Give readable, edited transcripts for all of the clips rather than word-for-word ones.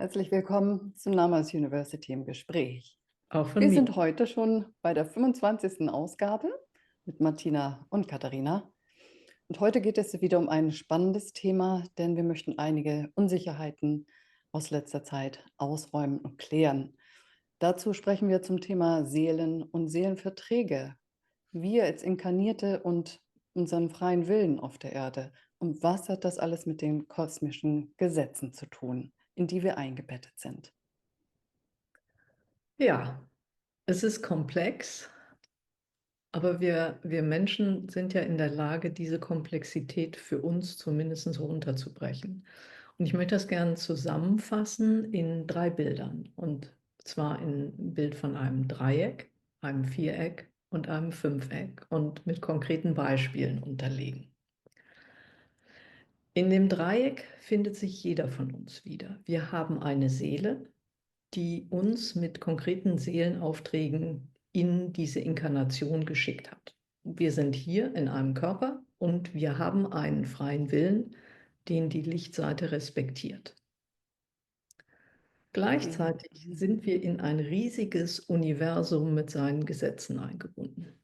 Herzlich willkommen zu Namas University im Gespräch. Auch von Wir mir. sind heute schon bei der 25. Ausgabe mit Martina und Katharina. Und heute geht es wieder um ein spannendes Thema, denn wir möchten einige Unsicherheiten aus letzter Zeit ausräumen und klären. Dazu sprechen wir zum Thema Seelen und Seelenverträge. Wir als Inkarnierte und unseren freien Willen auf der Erde. Und was hat das alles mit den kosmischen Gesetzen zu tun, in die wir eingebettet sind? Ja, es ist komplex, aber wir Menschen sind ja in der Lage, diese Komplexität für uns zumindest runterzubrechen. Und ich möchte das gerne zusammenfassen in 3 Bildern. Und zwar in ein Bild von einem Dreieck, einem Viereck und einem Fünfeck und mit konkreten Beispielen unterlegen. In dem Dreieck findet sich jeder von uns wieder. Wir haben eine Seele, die uns mit konkreten Seelenaufträgen in diese Inkarnation geschickt hat. Wir sind hier in einem Körper und wir haben einen freien Willen, den die Lichtseite respektiert. Okay. Gleichzeitig sind wir in ein riesiges Universum mit seinen Gesetzen eingebunden.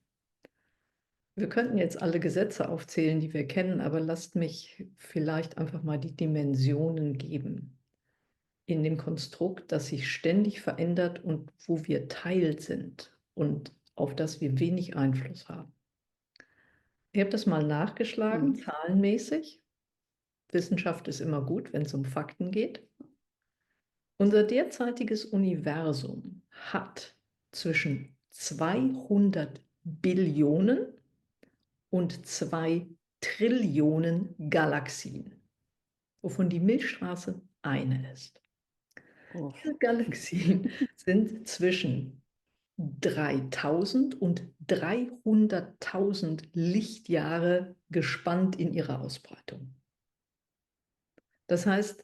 Wir könnten jetzt alle Gesetze aufzählen, die wir kennen, aber lasst mich vielleicht einfach mal die Dimensionen geben in dem Konstrukt, das sich ständig verändert und wo wir Teil sind und auf das wir wenig Einfluss haben. Ich habe das mal nachgeschlagen, Mhm. zahlenmäßig. Wissenschaft ist immer gut, wenn es um Fakten geht. Unser derzeitiges Universum hat zwischen 200 Billionen und 2 Trillionen Galaxien, wovon die Milchstraße eine ist. Uff. Diese Galaxien sind zwischen 3000 und 300.000 Lichtjahre gespannt in ihrer Ausbreitung. Das heißt,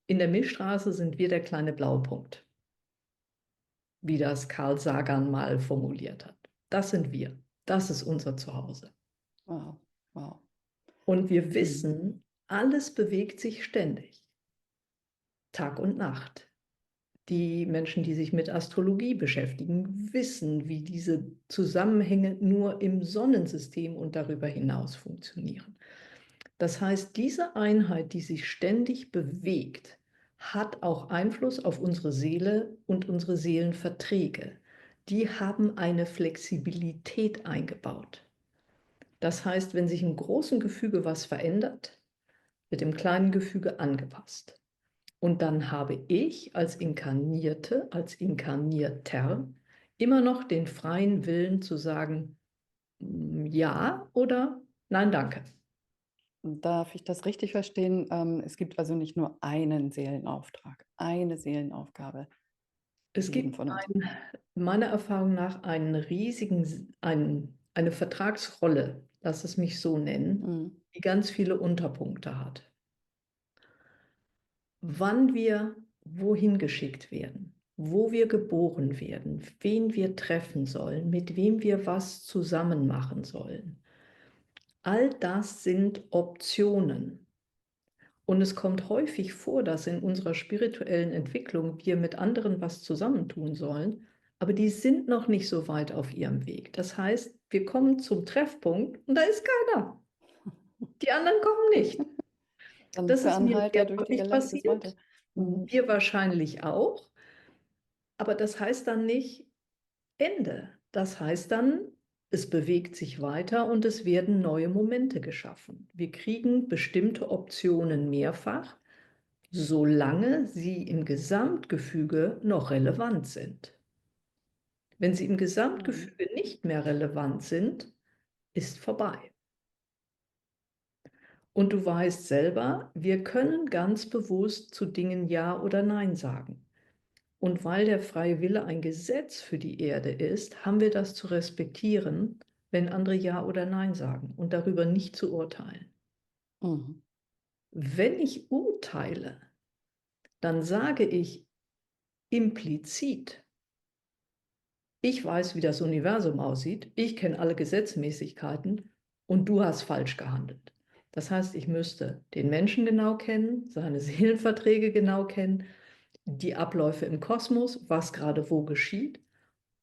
in der Milchstraße sind wir der kleine blaue Punkt, wie das Carl Sagan mal formuliert hat. Das sind wir. Das ist unser Zuhause. Wow. Wow. Und wir Mhm. wissen, alles bewegt sich ständig, Tag und Nacht. Die Menschen, die sich mit Astrologie beschäftigen, wissen, wie diese Zusammenhänge nur im Sonnensystem und darüber hinaus funktionieren. Das heißt, diese Einheit, die sich ständig bewegt, hat auch Einfluss auf unsere Seele und unsere Seelenverträge. Die haben eine Flexibilität eingebaut. Das heißt, wenn sich im großen Gefüge was verändert, wird im kleinen Gefüge angepasst. Und dann habe ich als Inkarnierte, als Inkarnierter immer noch den freien Willen zu sagen, ja oder nein, danke. Darf ich das richtig verstehen? Es gibt also nicht nur einen Seelenauftrag, eine Seelenaufgabe für Es jeden gibt von uns. meiner Erfahrung nach eine Vertragsrolle, lass es mich so nennen, Mhm. die ganz viele Unterpunkte hat. Wann wir wohin geschickt werden, wo wir geboren werden, wen wir treffen sollen, mit wem wir was zusammen machen sollen. All das sind Optionen. Und es kommt häufig vor, dass in unserer spirituellen Entwicklung wir mit anderen was zusammentun sollen, aber die sind noch nicht so weit auf ihrem Weg. Das heißt, wir kommen zum Treffpunkt und da ist keiner. Die anderen kommen nicht. Dann Das per ist mir Anhalter sehr durch die häufig Galaxis weiter. passiert. Mhm. Wir wahrscheinlich auch. Aber das heißt dann nicht Ende. Das heißt dann, es bewegt sich weiter und es werden neue Momente geschaffen. Wir kriegen bestimmte Optionen mehrfach, solange sie im Gesamtgefüge noch relevant sind. Wenn sie im Mhm. Gesamtgefüge nicht mehr relevant sind, ist vorbei. Und du weißt selber, wir können ganz bewusst zu Dingen Ja oder Nein sagen. Und weil der freie Wille ein Gesetz für die Erde ist, haben wir das zu respektieren, wenn andere Ja oder Nein sagen und darüber nicht zu urteilen. Mhm. Wenn ich urteile, dann sage ich implizit, ich weiß, wie das Universum aussieht, ich kenne alle Gesetzmäßigkeiten und du hast falsch gehandelt. Das heißt, ich müsste den Menschen genau kennen, seine Seelenverträge genau kennen, die Abläufe im Kosmos, was gerade wo geschieht,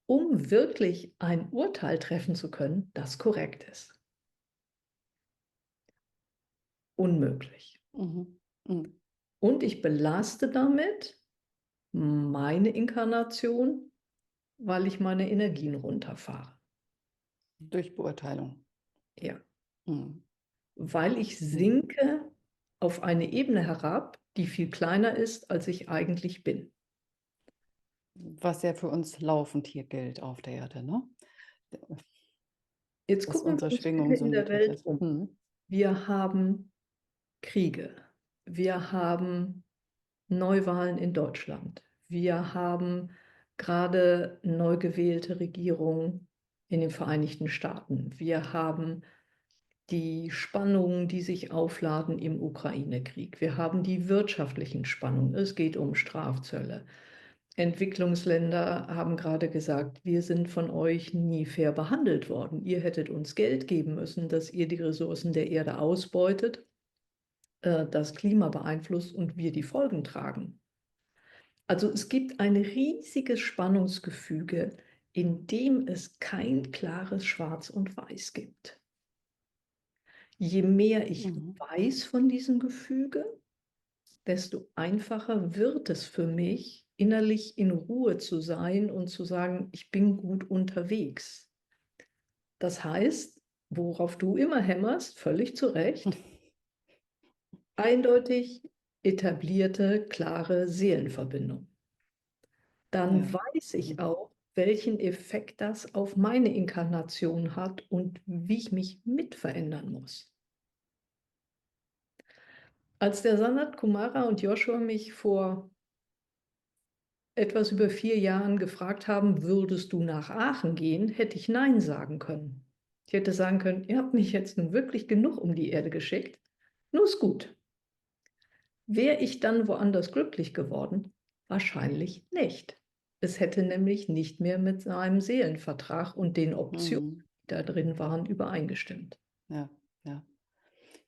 um wirklich ein Urteil treffen zu können, das korrekt ist. Unmöglich. Mhm. Mhm. Und ich belaste damit meine Inkarnation, weil ich meine Energien runterfahre. Durch Beurteilung. Ja, Mhm. weil ich Mhm. sinke auf eine Ebene herab, die viel kleiner ist, als ich eigentlich bin. Was ja für uns laufend hier gilt auf der Erde, ne? Jetzt Dass gucken wir unsere uns Schwingung bitte so in der niedrig Welt ist. um. Mhm. Wir haben Kriege. Wir haben Neuwahlen in Deutschland. Wir haben gerade neu gewählte Regierungen in den Vereinigten Staaten. Wir haben die Spannungen, die sich aufladen im Ukraine-Krieg. Wir haben die wirtschaftlichen Spannungen. Es geht um Strafzölle. Entwicklungsländer haben gerade gesagt, wir sind von euch nie fair behandelt worden. Ihr hättet uns Geld geben müssen, dass ihr die Ressourcen der Erde ausbeutet, das Klima beeinflusst und wir die Folgen tragen. Also es gibt ein riesiges Spannungsgefüge, in dem es kein klares Schwarz und Weiß gibt. Je mehr ich Mhm. weiß von diesem Gefüge, desto einfacher wird es für mich, innerlich in Ruhe zu sein und zu sagen, ich bin gut unterwegs. Das heißt, worauf du immer hämmerst, völlig zu Recht, eindeutig etablierte, klare Seelenverbindung. Dann Ja. weiß ich Mhm. auch, welchen Effekt das auf meine Inkarnation hat und wie ich mich mit verändern muss. Als der Sanat Kumara und Joshua mich vor etwas über 4 Jahren gefragt haben, würdest du nach Aachen gehen, hätte ich Nein sagen können. Ich hätte sagen können, ihr habt mich jetzt nun wirklich genug um die Erde geschickt. Nur ist gut. Wäre ich dann woanders glücklich geworden? Wahrscheinlich nicht. Es hätte nämlich nicht mehr mit seinem Seelenvertrag und den Optionen, Mhm. die da drin waren, übereingestimmt. Ja, ja.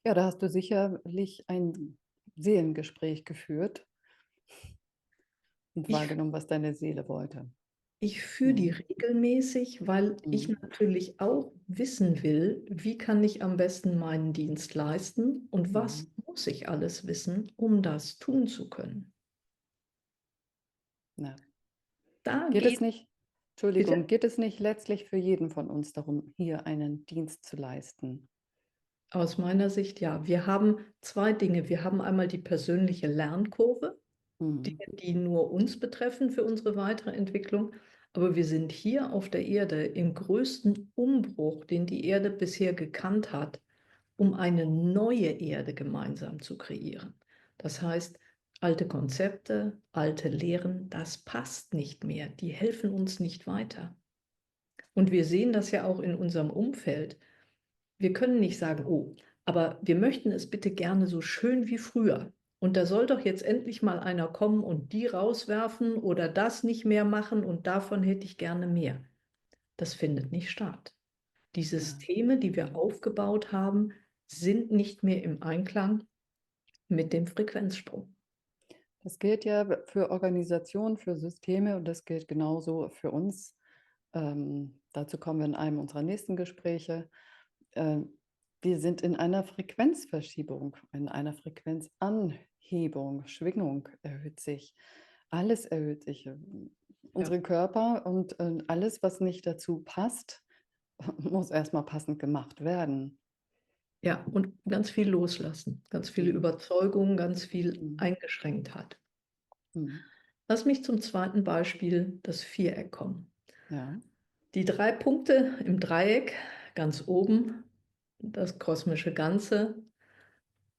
Ja, da hast du sicherlich ein Seelengespräch geführt und Ich wahrgenommen, was deine Seele wollte. Ich führe die Mhm. regelmäßig, weil ich Mhm. natürlich auch wissen will, wie kann ich am besten meinen Dienst leisten und was Mhm. muss ich alles wissen, um das tun zu können. Ja. Da Geht es geht, nicht, bitte, Entschuldigung, geht es nicht letztlich für jeden von uns darum, hier einen Dienst zu leisten? aus meiner Sicht ja. Wir haben 2 Dinge. Wir haben einmal die persönliche Lernkurve, Mhm. Dinge, die nur uns betreffen für unsere weitere Entwicklung. Aber wir sind hier auf der Erde im größten Umbruch, den die Erde bisher gekannt hat, um eine neue Erde gemeinsam zu kreieren. Das heißt, alte Konzepte, alte Lehren, das passt nicht mehr. Die helfen uns nicht weiter. Und wir sehen das ja auch in unserem Umfeld. Wir können nicht sagen, oh, aber wir möchten es bitte gerne so schön wie früher. Und da soll doch jetzt endlich mal einer kommen und die rauswerfen oder das nicht mehr machen und davon hätte ich gerne mehr. Das findet nicht statt. Die Ja. Systeme, die wir Mhm. aufgebaut haben, sind nicht mehr im Einklang mit dem Frequenzsprung. Das gilt ja für Organisationen, für Systeme und das gilt genauso für uns. Dazu kommen wir in einem unserer nächsten Gespräche. Wir sind in einer Frequenzverschiebung, in einer Frequenzanhebung. Schwingung erhöht sich. Alles erhöht sich. Ja, Unsere Körper und alles, was nicht dazu passt, muss erstmal passend gemacht werden. ja, und ganz viel loslassen, ganz viele Mhm. Überzeugungen, ganz viel Mhm. Eingeschränktheit. Mhm. Lass mich zum zweiten Beispiel, das Viereck, kommen. Ja. Die 3 Punkte im Dreieck, ganz oben, das kosmische Ganze,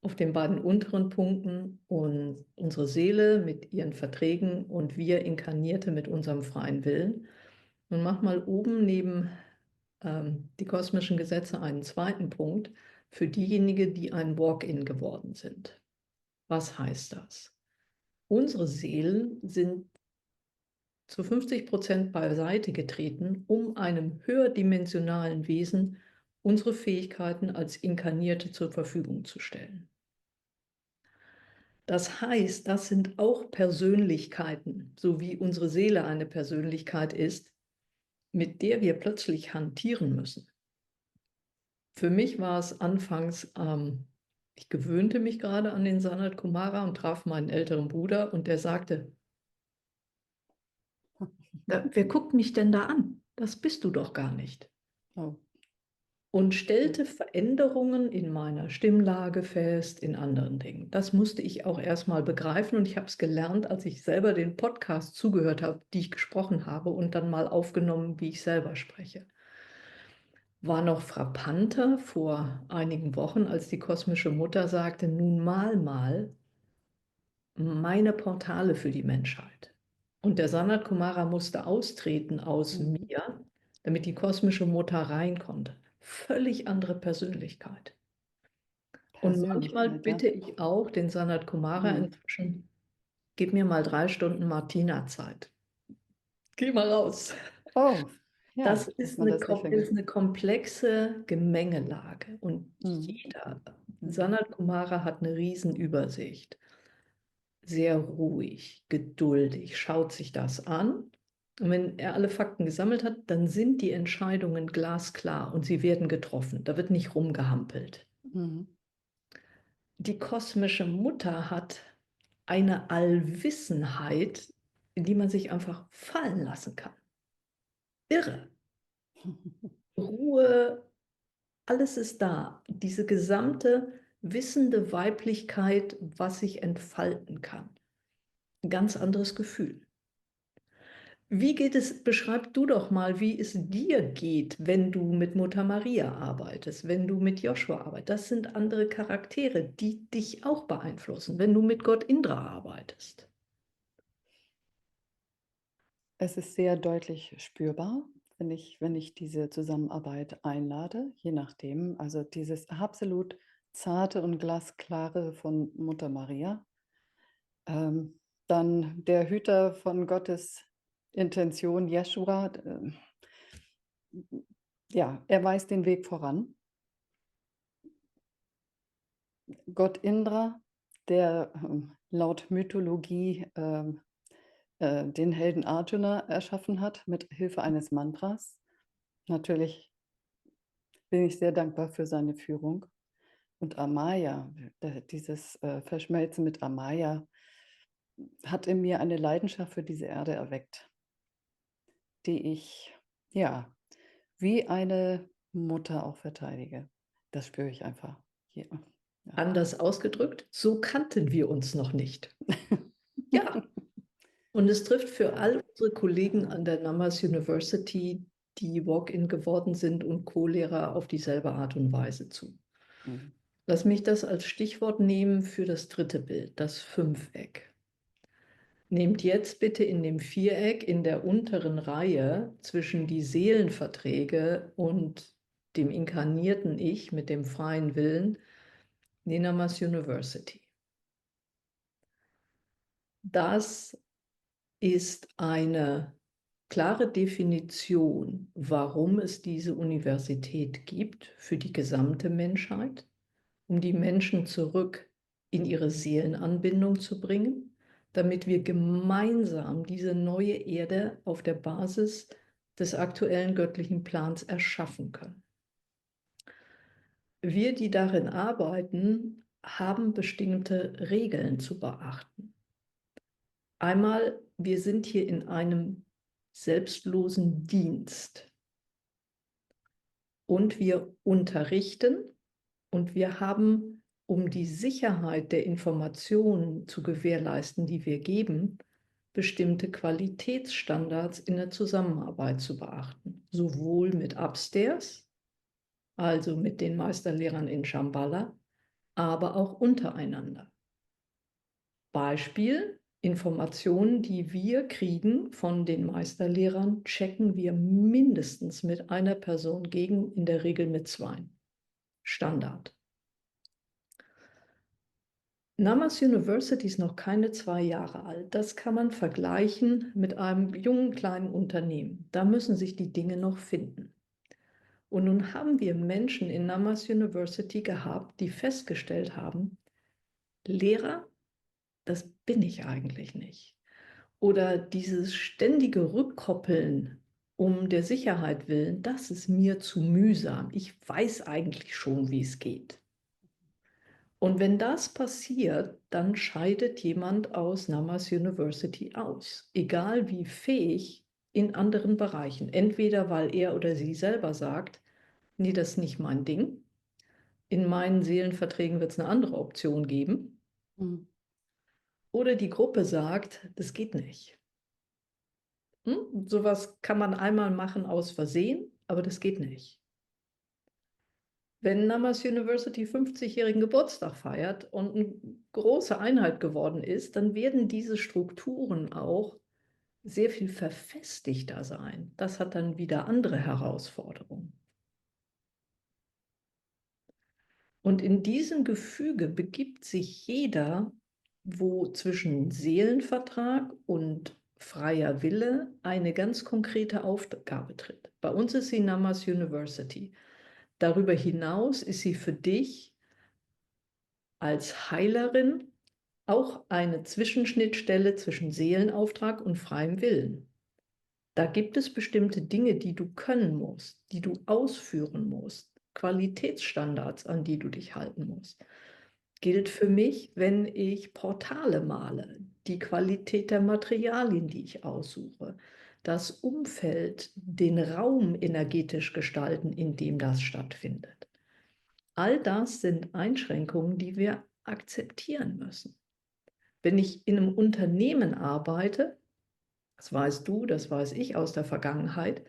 auf den beiden unteren Punkten und unsere Seele mit ihren Verträgen und wir Inkarnierte mit unserem freien Willen. Und mach mal oben neben die kosmischen Gesetze einen zweiten Punkt für diejenigen, die ein Walk-in geworden sind. Was heißt das? Unsere Seelen sind zu 50% beiseite getreten, um einem höherdimensionalen Wesen unsere Fähigkeiten als Inkarnierte zur Verfügung zu stellen. Das heißt, das sind auch Persönlichkeiten, so wie unsere Seele eine Persönlichkeit ist, mit der wir plötzlich hantieren müssen. Für mich war es anfangs, ich gewöhnte mich gerade an den Sanat Kumara und traf meinen älteren Bruder und der sagte, wer guckt mich denn da an? Das bist du doch gar nicht. Oh. Und stellte Veränderungen in meiner Stimmlage fest, in anderen Dingen. Das musste ich auch erstmal begreifen und ich habe es gelernt, als ich selber den Podcast zugehört habe, die ich gesprochen habe und dann mal aufgenommen, wie ich selber spreche. War noch frappanter vor einigen Wochen, als die kosmische Mutter sagte, nun mal meine Portale für die Menschheit. Und der Sanat Kumara musste austreten aus Mhm. mir, damit die kosmische Mutter rein konnte. Völlig andere Persönlichkeit. Und manchmal Persönlichkeit, ja. bitte ich auch den Sanat Kumara Mhm. inzwischen, gib mir mal 3 Stunden Martina-Zeit. Geh mal raus. Oh, ja, Das dass ist man das nicht ist vergisst. eine komplexe Gemengelage. Und Mhm. jeder, Mhm. Sanat Kumara hat eine Riesenübersicht. Sehr ruhig, geduldig, schaut sich das an. Und wenn er alle Fakten gesammelt hat, dann sind die Entscheidungen glasklar und sie werden getroffen. Da wird nicht rumgehampelt. Mhm. Die kosmische Mutter hat eine Allwissenheit, in die man sich einfach fallen lassen kann. Irre. Ruhe, alles ist da. Diese gesamte wissende Weiblichkeit, was sich entfalten kann. Ein ganz anderes Gefühl. Wie geht es, beschreib du doch mal, wie es dir geht, wenn du mit Mutter Maria arbeitest, wenn du mit Joshua arbeitest. Das sind andere Charaktere, die dich auch beeinflussen, wenn du mit Gott Indra arbeitest. Es ist sehr deutlich spürbar, wenn ich diese Zusammenarbeit einlade, je nachdem. Also dieses absolut zarte und glasklare von Mutter Maria. Dann der Hüter von Gottes Intention, Jeschua, ja, er weist den Weg voran. Gott Indra, der laut Mythologie den Helden Arjuna erschaffen hat mit Hilfe eines Mantras. Natürlich bin ich sehr dankbar für seine Führung. Und Amaya, dieses Verschmelzen mit Amaya hat in mir eine Leidenschaft für diese Erde erweckt, die ich, ja, wie eine Mutter auch verteidige. Das spüre ich einfach. Ja, ja. Anders ausgedrückt, so kannten wir uns noch nicht. Ja, und es trifft für all unsere Kollegen an der Namas University, die Walk-in geworden sind und Co-Lehrer auf dieselbe Art und Weise zu. Mhm. Lass mich das als Stichwort nehmen für das dritte Bild, das Fünfeck. Nehmt jetzt bitte in dem Viereck in der unteren Reihe zwischen die Seelenverträge und dem inkarnierten Ich mit dem freien Willen die Namas University. Das ist eine klare Definition, warum es diese Universität gibt für die gesamte Menschheit, um die Menschen zurück in ihre Seelenanbindung zu bringen, damit wir gemeinsam diese neue Erde auf der Basis des aktuellen göttlichen Plans erschaffen können. Wir, die darin arbeiten, haben bestimmte Regeln zu beachten. Einmal, wir sind hier in einem selbstlosen Dienst und wir unterrichten und wir haben, um die Sicherheit der Informationen zu gewährleisten, die wir geben, bestimmte Qualitätsstandards in der Zusammenarbeit zu beachten, sowohl mit Upstairs, also mit den Meisterlehrern in Shambhala, aber auch untereinander. Beispiel: Informationen, die wir kriegen von den Meisterlehrern, checken wir mindestens mit einer Person gegen, in der Regel mit zwei. Standard. Namas University ist noch keine 2 Jahre alt. Das kann man vergleichen mit einem jungen kleinen Unternehmen. Da müssen sich die Dinge noch finden. Und nun haben wir Menschen in Namas University gehabt, die festgestellt haben, Lehrer das bin ich eigentlich nicht. Oder dieses ständige Rückkoppeln um der Sicherheit willen, das ist mir zu mühsam. Ich weiß eigentlich schon, wie es geht. Und wenn das passiert, dann scheidet jemand aus Namas University aus, egal wie fähig in anderen Bereichen. Entweder weil er oder sie selber sagt, nee, das ist nicht mein Ding. In meinen Seelenverträgen wird es eine andere Option geben. Mhm. Oder die Gruppe sagt, das geht nicht. Sowas kann man einmal machen aus Versehen, aber das geht nicht. Wenn Namas University 50-jährigen Geburtstag feiert und eine große Einheit geworden ist, dann werden diese Strukturen auch sehr viel verfestigter sein. Das hat dann wieder andere Herausforderungen. Und in diesem Gefüge begibt sich jeder, wo zwischen Seelenvertrag und freier Wille eine ganz konkrete Aufgabe tritt. Bei uns ist sie Namas University. Darüber hinaus ist sie für dich als Heilerin auch eine Zwischenschnittstelle zwischen Seelenauftrag und freiem Willen. Da gibt es bestimmte Dinge, die du können musst, die du ausführen musst, Qualitätsstandards, an die du dich halten musst. Gilt für mich, wenn ich Portale male, die Qualität der Materialien, die ich aussuche, das Umfeld, den Raum energetisch gestalten, in dem das stattfindet. All das sind Einschränkungen, die wir akzeptieren müssen. Wenn ich in einem Unternehmen arbeite, das weißt du, das weiß ich aus der Vergangenheit,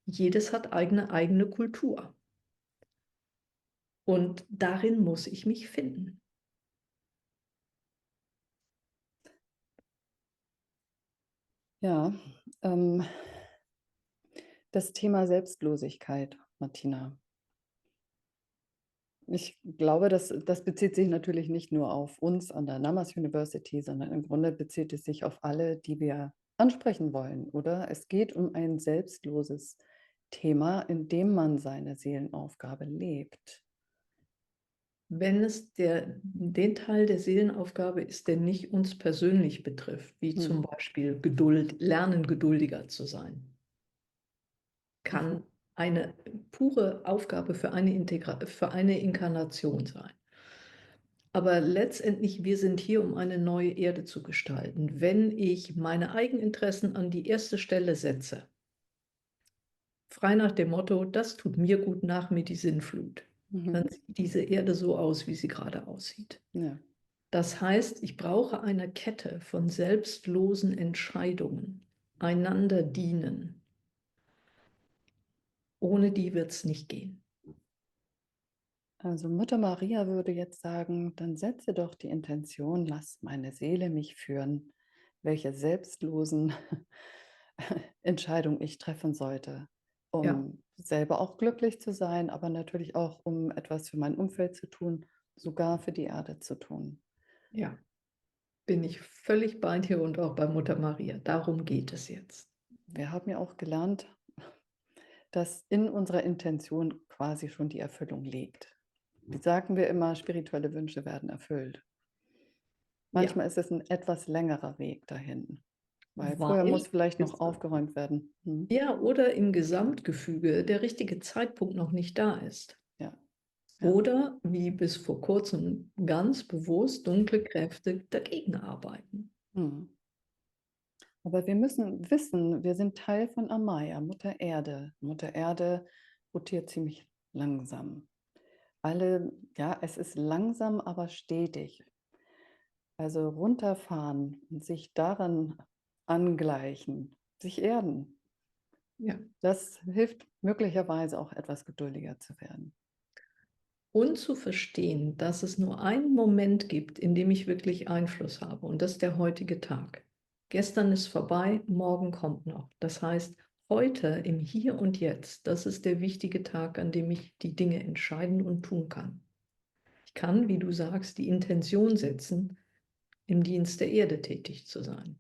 jedes hat eigene Kultur. Und darin muss ich mich finden. Ja, ähm, das Thema Selbstlosigkeit, Martina. Ich glaube, das bezieht sich natürlich nicht nur auf uns an der Namas University, sondern im Grunde bezieht es sich auf alle, die wir ansprechen wollen, oder? Es geht um ein selbstloses Thema, in dem man seine Seelenaufgabe lebt. Wenn es den Teil der Seelenaufgabe ist, der nicht uns persönlich betrifft, wie zum Beispiel Geduld, lernen, geduldiger zu sein, kann eine pure Aufgabe für für eine Inkarnation sein. Aber letztendlich, wir sind hier, um eine neue Erde zu gestalten. Wenn ich meine Eigeninteressen an die erste Stelle setze, frei nach dem Motto, das tut mir gut, nach mir die Sinnflut, Mhm. dann sieht diese Erde so aus, wie sie gerade aussieht. Ja. Das heißt, ich brauche eine Kette von selbstlosen Entscheidungen, einander dienen. Ohne die wird es nicht gehen. Also Mutter Maria würde jetzt sagen, dann setze doch die Intention, lass meine Seele mich führen, welche selbstlosen Entscheidung ich treffen sollte, Ja, um selber auch glücklich zu sein, aber natürlich auch, um etwas für mein Umfeld zu tun, sogar für die Erde zu tun. ja, bin ich völlig bei dir und auch bei Mutter Maria. Darum geht es jetzt. Wir haben ja auch gelernt, dass in unserer Intention quasi schon die Erfüllung liegt. Wie sagen wir immer, spirituelle Wünsche werden erfüllt. Ja, Manchmal ist es ein etwas längerer Weg dahin, weil vorher weil muss vielleicht noch aufgeräumt werden. ja, oder im Gesamtgefüge der richtige Zeitpunkt noch nicht da ist. Ja, ja. Oder wie bis vor kurzem ganz bewusst dunkle Kräfte dagegen arbeiten. Mhm. Aber wir müssen wissen, wir sind Teil von Amaya, Mutter Erde. Mutter Erde rotiert ziemlich langsam. Ja, es ist langsam, aber stetig. Also runterfahren und sich daran angleichen, sich erden. Ja. Das hilft möglicherweise auch etwas geduldiger zu werden. Und zu verstehen, dass es nur einen Moment gibt, in dem ich wirklich Einfluss habe. Und das ist der heutige Tag. Gestern ist vorbei, morgen kommt noch. Das heißt, heute im Hier und Jetzt, das ist der wichtige Tag, an dem ich die Dinge entscheiden und tun kann. Ich kann, wie du sagst, die Intention setzen, im Dienst der Erde tätig zu sein.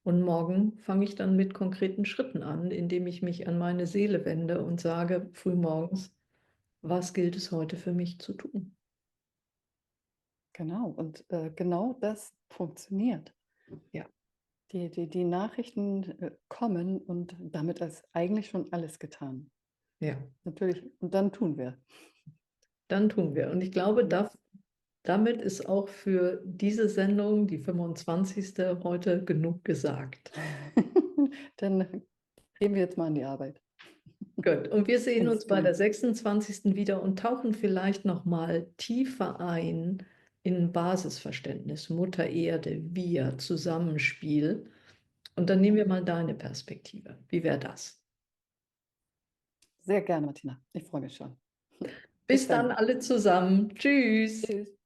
Und morgen fange ich dann mit konkreten Schritten an, indem ich mich an meine Seele wende und sage frühmorgens, was gilt es heute für mich zu tun? Genau. Und genau das funktioniert. Ja, Die Nachrichten kommen und damit ist eigentlich schon alles getan. ja, Natürlich, und dann tun wir. dann tun wir. Und ich glaube, Ja. damit ist auch für diese Sendung, die 25. heute, genug gesagt. Dann gehen wir jetzt mal an die Arbeit. Gut, und wir sehen uns Ins bei der Tun. 26. wieder und tauchen vielleicht noch mal tiefer ein in Basisverständnis, Mutter Erde, wir, Zusammenspiel. Und dann nehmen wir mal deine Perspektive. Wie wäre das? Sehr gerne, Martina. Ich freue mich schon. Bis Bis dann dann. alle zusammen. Tschüss. Tschüss.